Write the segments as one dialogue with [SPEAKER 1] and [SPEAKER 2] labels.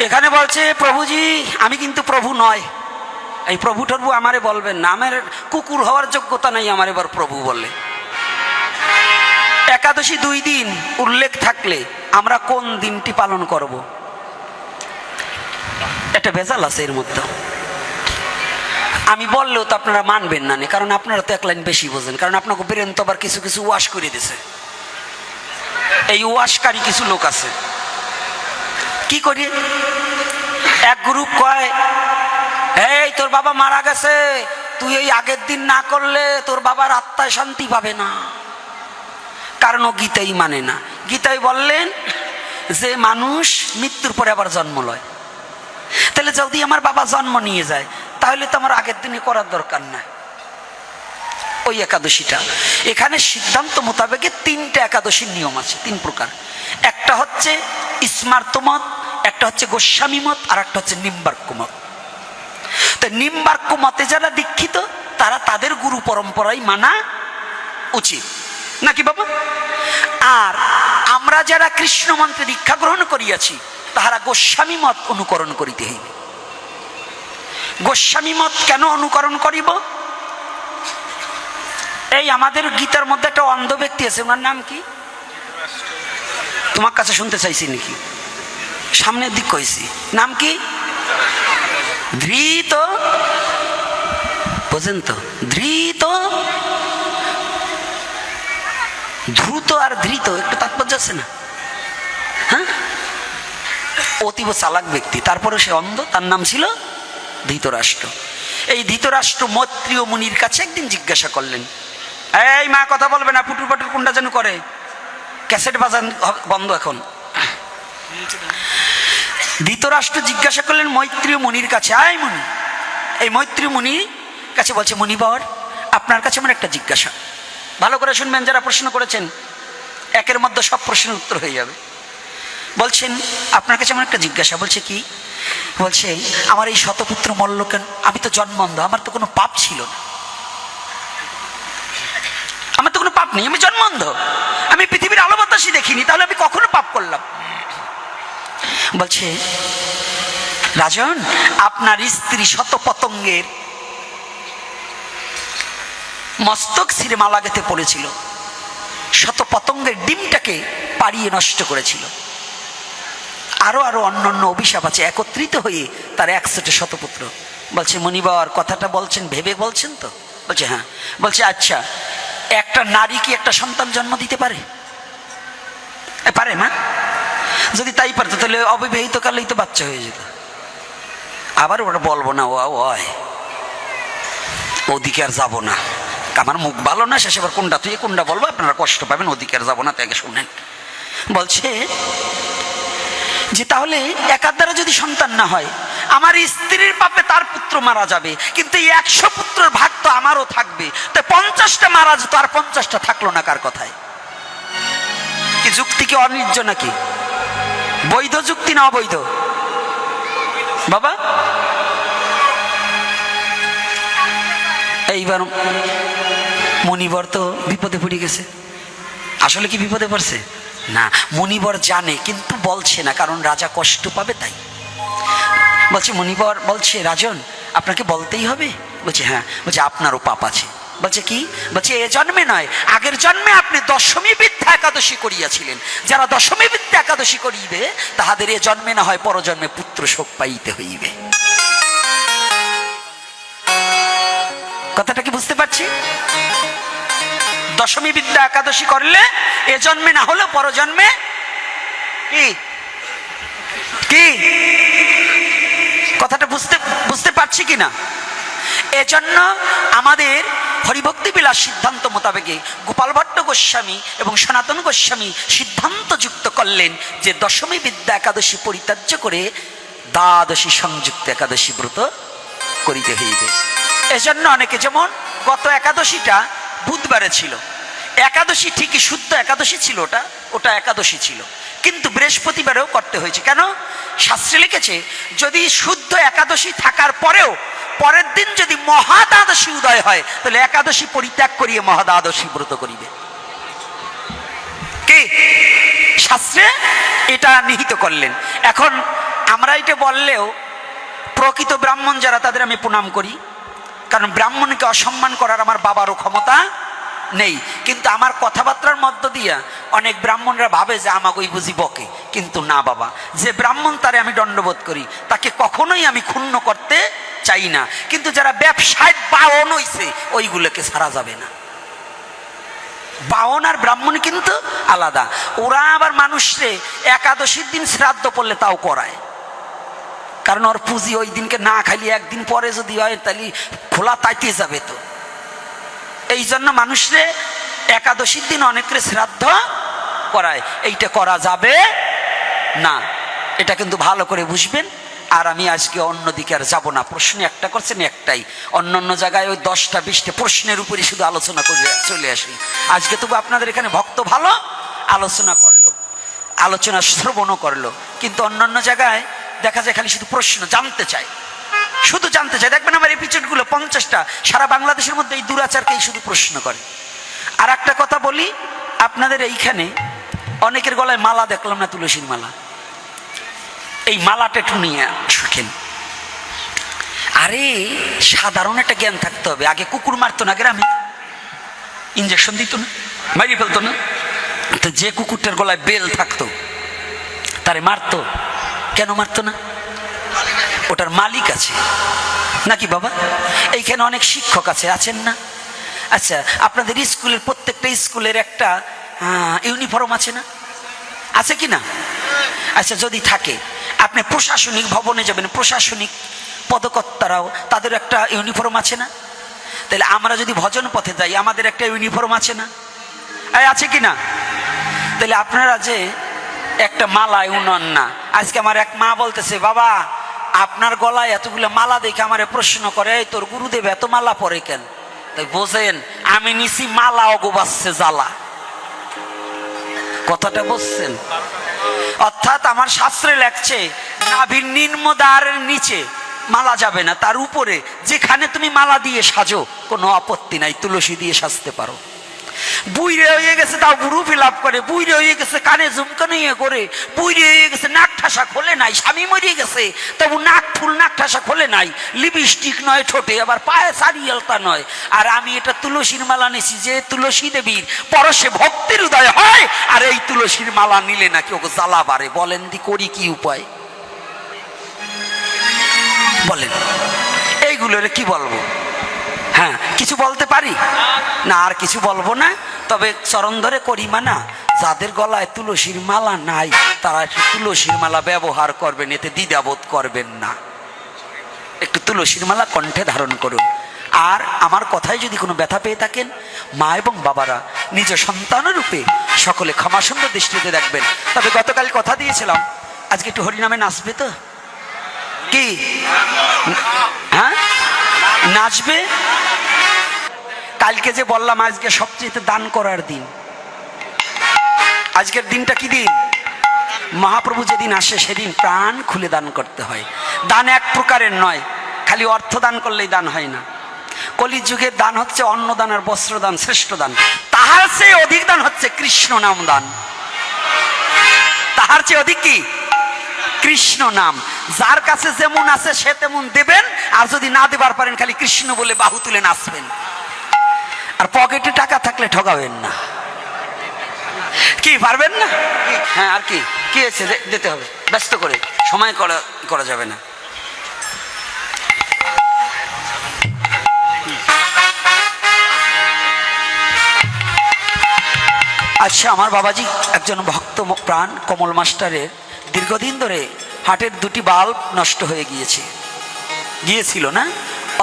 [SPEAKER 1] এখানে বলছে প্রভুজি আমি কিন্তু প্রভু নয়, এই প্রভু টভু আমারে বলবেন না, আমার কুকুর হওয়ার যোগ্যতা নাই আমার এবার প্রভু বলে। একাদশী 2 দিন উল্লেখ থাকলে আমরা কোন দিনটি পালন করব? একটা ভেজাল আছে এর মধ্যে। আমি বললেও তো আপনারা মানবেন না, কারণ আপনারা তো 1 লাইন বেশি বোঝেন, কারণ আপনাকে বেরেন তো আবার কিছু কিছু ওয়াশ করে দিছে। এই ওয়াশকারী কিছু লোক আছে, কি করি এক গ্রুপ কয় এই তোর বাবা মারা গেছে, তুই এই আগের দিন না করলে তোর বাবার আত্মায় শান্তি পাবে না, কারণ ও গীতাই মানে না। গীতাই বললেন যে মানুষ মৃত্যুর পরে আবার জন্ম লয়, তাহলে যদি আমার বাবা জন্ম নিয়ে যায় তাহলে তো আমার আগের দিনে করার দরকার নাই ওই একাদশীটা। এখানে সিদ্ধান্ত মোতাবেক 3টে একাদশীর নিয়ম আছে, 3 প্রকার। একটা হচ্ছে স্মার্ত মত, একটা হচ্ছে গোস্বামী মত, আর একটা হচ্ছে নিম্বার্ক মত। তো নিম্বার্ক মতে যারা দীক্ষিত তারা তাদের গুরু পরম্পরাই মানা উচিত নাকি বাবা? আর আমরা যারা কৃষ্ণ মন্ত্রে দীক্ষা গ্রহণ করিয়াছি তাহারা গোস্বামী মত অনুকরণ করিতে হইবে। গোস্বামী মত কেন অনুকরণ করিব? এই আমাদের গীতার মধ্যে একটা অন্ধ ব্যক্তি আছে, ওনার নাম কি? তোমার কাছে শুনতে চাইছি নাকি? সামনের দিক কইছি, নাম কি? ধৃত, বোঝেন তো? ধৃত, দ্রুত আর ধৃত একটু তাৎপর্য আছে না? হ্যাঁ, অতীব চালাক ব্যক্তি, তারপরে সে অন্ধ। তার নাম ছিল ধৃতরাষ্ট্র। এই ধৃতরাষ্ট্র মৈত্রীয় মুনির কাছে একদিন জিজ্ঞাসা করলেন, এই মা কথা বলবে না, পুটুর পাটুর কোনটা যেন করে, ক্যাসেট বাজান বন্ধ এখন। ধৃতরাষ্ট্র জিজ্ঞাসা করলেন মৈত্রীয় মুনির কাছে, আয় মুনি। এই মৈত্রীয় মুনির কাছে বলছে, মুনিবর আপনার কাছে আমার একটা জিজ্ঞাসা, ভালো করে শুনবেন যারা প্রশ্ন করেছেন, একের মধ্যে সব প্রশ্নের উত্তর হয়ে যাবে। বলছেন আপনার কাছে আমার একটা জিজ্ঞাসা। বলছে কি? বলছে আমার এই শতপুত্র মল্ল কেন? আমি তো জন্মন্ধ, আমার তো কোনো পাপ ছিল না, আমার তো কোনো পাপ নেই, আমি জন্মন্ধ, আমি পৃথিবীর আলো বাতাসই দেখিনি, তাহলে আমি কখনো পাপ করলাম? বলছে রাজন, আপনার স্ত্রী শত পতঙ্গের মস্তক ছিঁড়ে মালা গেঁথে পড়েছিল, শত পতঙ্গের ডিমটাকে পাড়িয়ে নষ্ট করেছিল, আরো আরো অন্যান্য অভিশাপ আছে, একত্রিত হয়ে তার 100টা শতপুত্র। বলছে মুনিবর কথাটা বলছেন ভেবে বলছেন তো? বলছে হ্যাঁ। বলছে আচ্ছা, একটা নারী কি একটা সন্তান জন্ম দিতে পারে? পারে না? যদি তাই পারতো তাহলে অবিবাহিত কালেই তো বাচ্চা হয়ে যেত। আবার ওটা বলবো না, ওদিকে আর যাবো না, আমার মুখ ভালো না, শেষে আবার কোনটা তুই কোনটা বলবো, আপনারা কষ্ট পাবেন, ওদিকে আর যাবো না, তাকে শুনেন। বলছে যে তাহলে একার দ্বারা যদি সন্তান না হয়, আমার স্ত্রীর পাপে তার পুত্র মারা যাবে, কিন্তু এই 100 পুত্রের ভাগ তো আমারও থাকবে, তো 50টা মারা যেত, আর 50টা থাকলো না কার কথায়? কি যুক্তি কি অনির্য নাকি? বৈধ যুক্তি না অবৈধ বাবা? এইবার মুনিবর তো বিপদে পড়ে গেছে। আসলে কি বিপদে পড়ছে না? মুনিবর জানে কিন্তু বলছে না, কারণ রাজা কষ্ট পাবে তাই। বলছে মুনিবর বলছে রাজন আপনাকে বলতেই হবে? বলছে হ্যাঁ। বলছে আপনারও পাপ আছে। বলছে কি? বলছে এ জন্মে নয়, আগের জন্মে আপনি দশমী বিদ্যা একাদশী করিয়াছিলেন, যারা দশমী বিদ্যা একাদশী করিবে তাহাদের এ জন্মে না হয় পরজন্মে পুত্র শোক পাইতে হইবে। কথাটা কি বুঝতে পারছি? দশমী বিদ্যা একাদশী করলে এ জন্মে না হলেও পরজন্মে কি কি কথাটা বুঝতে পারছি কিনা? এজন্য আমাদের হরিভক্তি বিলাস সিদ্ধান্ত মোতাবেকে গোপাল ভট্ট গোস্বামী এবং সনাতন গোস্বামী সিদ্ধান্ত যুক্ত করলেন যে দশমী বিদ্যা একাদশী পরিত্যাজ্য করে দ্বাদশী সংযুক্ত একাদশী ব্রত করিতে হইবে। এজন্য অনেকে, যেমন গত একাদশীটা বুধবারে ছিল, একাদশী ঠিকই শুদ্ধ একাদশী ছিল, ওটা একাদশী ছিল, কিন্তু বৃহস্পতিবারেও করতে হয়েছে। কেন? শাস্ত্রে লিখেছে যদি শুদ্ধ একাদশী থাকার পরেও পরের দিন যদি মহাদ্বাদশী উদয় হয় তাহলে একাদশী পরিত্যাগ করিয়ে মহাদ্বাদশী ব্রত করিবে। কি শাস্ত্রে এটা নিহিত করলেন। এখন আমরা লাইটে বললেও প্রকৃত ব্রাহ্মণ যারা তাদের আমি প্রণাম করি, কারণ ব্রাহ্মণকে অসম্মান করার আমার বাবারও ক্ষমতা নেই। কিন্তু আমার কথাবার্তার মধ্য দিয়া অনেক ব্রাহ্মণরা ভাবে যে আমাকে ওই বুঝি বকে, কিন্তু না বাবা, যে ব্রাহ্মণ তারে আমি দণ্ডবোধ করি, তাকে কখনোই আমি ক্ষুণ্ণ করতে চাই না। কিন্তু যারা ব্যবসায় বাওন হইছে ওইগুলোকে ছাড়া যাবে না। বাওন আর ব্রাহ্মণ কিন্তু আলাদা। ওরা আবার মানুষরে একাদশীর দিন শ্রাদ্ধ পড়লে তাও করায়, কারণ ওর পুঁজি ওই দিনকে না খালি একদিন পরে যদি হয় তাহলে খোলা তাইতে যাবে। তো এই জন্য মানুষরে একাদশীর দিন অনেকের শ্রাদ্ধ করায়, এইটা করা যাবে না। এটা কিন্তু ভালো করে বুঝবেন। আর আমি আজকে অন্যদিকে আর যাব না। প্রশ্ন একটা করছেন, একটাই। অন্য অন্য জায়গায় ওই 10টা 20টা প্রশ্নের উপরে শুধু আলোচনা করে চলে আসি। আজকে তবু আপনাদের এখানে ভক্ত ভালো আলোচনা করলো, আলোচনা শ্রবণও করলো, কিন্তু অন্যান্য জায়গায় দেখা যায় খালি শুধু প্রশ্ন জানতে চায়, শুধু জানতে চায়। দেখবেন আমার এপিসোডগুলো 50টা সারা বাংলাদেশের মধ্যে এই দুরাচারকেই শুধু প্রশ্ন করে। আর একটা কথা বলি, আপনাদের এইখানে অনেকের গলায় মালা দেখলাম না, তুলসীর মালা। এই মালাটা একটু নিয়ে শুকেন। আরে সাধারণ একটা জ্ঞান থাকতে হবে। আগে কুকুর মারতো না গ্রামে, ইঞ্জেকশন দিত না, মারিয়ে ফেলতো না। তো যে কুকুরটার গলায় বেল থাকতো তারে মারতো, কেন মারতো না? ওটার মালিক আছে নাকি বাবা? এইখানে অনেক শিক্ষক আছে, আছেন না? আচ্ছা, আপনাদের স্কুলের প্রত্যেকটা স্কুলের একটা ইউনিফর্ম আছে না? আছে কি না? আচ্ছা, যদি থাকে আপনি প্রশাসনিক ভবনে যাবেন, প্রশাসনিক পদকর্তারাও তাদের একটা ইউনিফর্ম আছে না? তাহলে আমরা যদি ভজন পথে যাই আমাদের একটা ইউনিফর্ম আছে না? আছে কি না? তাহলে আপনারা যে একটা মালা উন্নয়ন না। আজকে আমার এক মা বলতেছে, বাবা আপনার গলায় এতগুলো মালা দেখে আমারে প্রশ্ন করে, তোর গুরুদেব এত মালা পরে কেন? তাই বোঝেন আমি নিছি মালা অগোবাচ্ছে জ্বালা। কথাটা বুঝছেন? অর্থাৎ আমার শাস্ত্রে লেখছে নাভির নিম্নদ্বারের নিচে মালা যাবে না, তার উপরে যেখানে তুমি মালা দিয়ে সাজো কোনো আপত্তি নাই, তুলসী দিয়ে সাজতে পারো। বুইরে হয়ে গেছে তাও গুরু ফিলাপ করে, বুইরে হয়ে গেছে কানে ঝুমকানো ইয়ে করে, বুইরে হয়ে গেছে নাক ঠাসা খোলে নাই, স্বামী মরিয়ে গেছে তবু নাক ফুল নাক ঠাসা খোলে নাই, লিপস্টিক নয় ঠোঁটে, আবার পায়ে সারিয়ালতা নয়। আর আমি এটা তুলসীর মালা নিছি, যে তুলসী দেবীর পরশে ভক্তির উদয় হয়। আর এই তুলসীর মালা নিলে নাকি ওকে জ্বালা বাড়ে। বলেন দি করি কি উপায়? বলেন এইগুলোর কি বলবো? হ্যাঁ, কিছু বলতে পারি না, আর কিছু বলবো না। তবে চরণ ধরে করি মানা, যাদের গলায় তুলসীর মালা নাই তারা একটু তুলসীর মালা ব্যবহার করবেন, এতে দ্বিধাবোধ করবেন না। একটু তুলসীর মালা কণ্ঠে ধারণ করুন। আর আমার কথায় যদি কোনো ব্যথা পেয়ে থাকেন, মা এবং বাবারা নিজ সন্তান রূপে সকলে ক্ষমাসুন্দর দৃষ্টিতে দেখবেন। তবে গতকাল কথা দিয়েছিলাম আজকে একটু হরিনামে নাচবে তো? কি হ্যাঁ নাচবে? কালকে যে বললাম আজকে সবচেয়ে দান করার দিন। আজকের দিনটা কি দিন? মহাপ্রভু যেদিন আসে সেদিন প্রাণ খুলে দান করতে হয়। দান এক প্রকারের নয়, খালি অর্থ দান করলেই দান হয় না। কলিযুগের দান হচ্ছে অন্নদান আর বস্ত্রদান, শ্রেষ্ঠ দান। তাহার চেয়ে অধিক দান হচ্ছে কৃষ্ণ নাম দান। তাহার চেয়ে অধিক কি? কৃষ্ণ নাম। যার কাছে যেমন আছে সে তেমন দেবেন, আর যদি না দেবার পারেন খালি কৃষ্ণ বলে বাহু তুলে নাচবেন। আর পকেটে টাকা থাকলে ঠকাবেন না। কি পারবেন না? হ্যাঁ, আর কি কি আছে দিতে হবে, ব্যস্ত করে সময় করা যাবে না। আচ্ছা, আমার বাবাজি একজন ভক্ত প্রাণ কমল মাস্টারের দীর্ঘদিন ধরে হার্টের দুটি বাল্ব নষ্ট হয়ে গিয়েছিল না?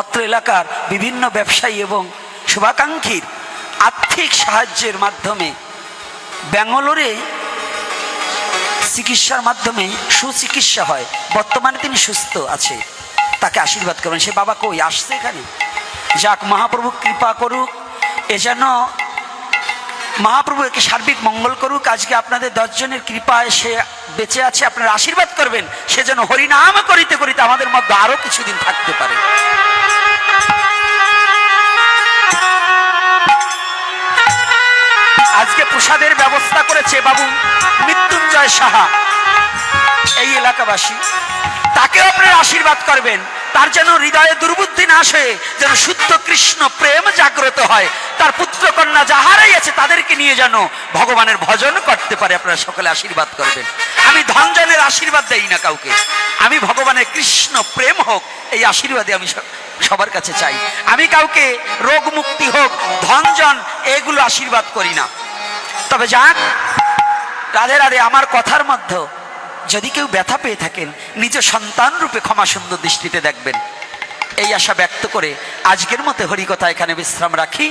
[SPEAKER 1] অত্র এলাকার বিভিন্ন ব্যবসায়ী এবং শুভাকাঙ্ক্ষীর আর্থিক সাহায্যের মাধ্যমে ব্যাঙ্গালোরে চিকিৎসার মাধ্যমে সুচিকিৎসা হয়। বর্তমানে তিনি সুস্থ আছে, তাকে আশীর্বাদ করবেন। সে বাবা কই আসছে এখানে? যাক, মহাপ্রভু কৃপা করুক, এ যেন মহাপ্রভু একে সার্বিক মঙ্গল করুক। আজকে আপনাদের 10 জনের কৃপায় সে বেঁচে আছে, আপনারা আশীর্বাদ করবেন সে যেন হরিনাম করিতে করিতে আমাদের মধ্যে আরো কিছুদিন থাকতে পারে। আজকে প্রসাদের ব্যবস্থা করেছে বাবু মৃত্যুঞ্জয় সাহা, এই এলাকাবাসী। তাকেও আপনারা আশীর্বাদ করবেন, তার যেন হৃদয়ে দুর্বুদ্ধি না আসে, যেন শুদ্ধ কৃষ্ণ প্রেম জাগ্রত হয়, তার পুত্র কন্যা যাহারাই আছে তাদেরকে নিয়ে যেন ভগবানের ভজন করতে পারে। আপনারা সকলে আশীর্বাদ করবেন। আমি ধনজনের আশীর্বাদ দেই না কাউকে, আমি ভগবানের কৃষ্ণ প্রেম হোক এই আশীর্বাদে আমি সবার কাছে চাই। আমি কাউকে রোগ মুক্তি হোক, ধনজন, এগুলো আশীর্বাদ করি না। তবে যাক, রাধে রাধে। আমার কথার মধ্যে যদি কেউ ব্যথা পেয়ে থাকেন, নিজ সন্তান রূপে ক্ষমা সুন্দর দৃষ্টিতে দেখবেন, এই আশা ব্যক্ত করে আজকের মতো হরিকথা এখানে বিশ্রাম রাখি।